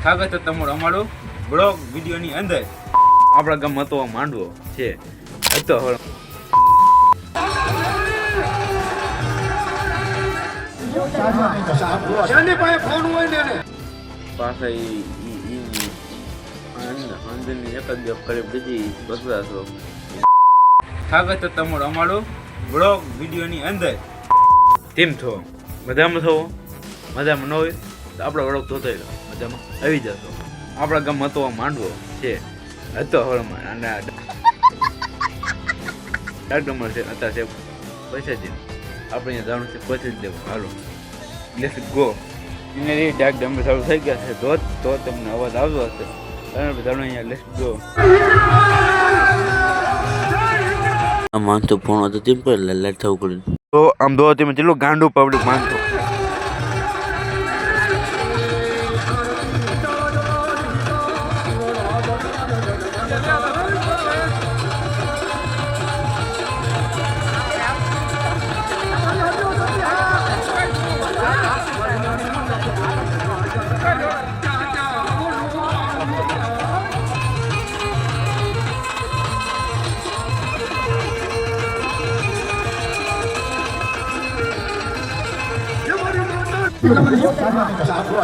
સ્વાગત છે તમારું અમારું બ્લોગ વિડીયોની અંદર. આપણા ગામ હતો માંડવો છે હતો હવે પાસે અંદરની એક જ કરી બીજી બસરાશો. સ્વાગત છે તમારું અમારું બ્લોગ વિડીયોની અંદર. તેમ છો મજામાં છો? મજામાં ન હોય તો આપણો વડોક જોતો મજામાં આવી જશો. આપણા ગામ હતો માંડવો છે હતો હળમાં અને ડાકડમર છે હતા છે પૈસા છે આપણે અહીંયા જવાનું છે પૈસા જ દેવું. હાલો લેટ્સ ગો. એને ડાકડમર ચાલુ થઈ ગયા છે તો તમને અવાજ આવતો હશે અને બધાનો અહીંયા લેટ્સ ગો. માનતો ફોન હતો તેમ પર લાઈટ થવું પડે. તો આમ દો તમે કેટલું ગાંડું પબ્લિક માનતો.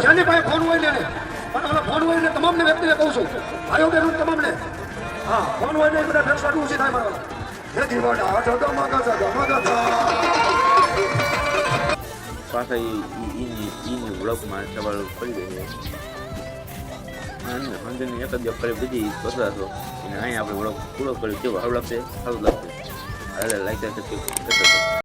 જેની પાસે ફોન હોય ને ફોન હોય ને તમામને વ્યક્તિને કહું છું ભાઈઓ બહેનો તમામને હા ફોન હોય ને એ બધા ફેરફાર ઊંચી થાય મારા પાછા એની બ્લોકમાં સવાલ પડી ગઈ છે અંદરની એક જ કરી બીજી બસરાશો અને અહીંયા આપણે બ્લોક પૂરો કર્યો કેવો સારું લાગશે એટલે લાઈક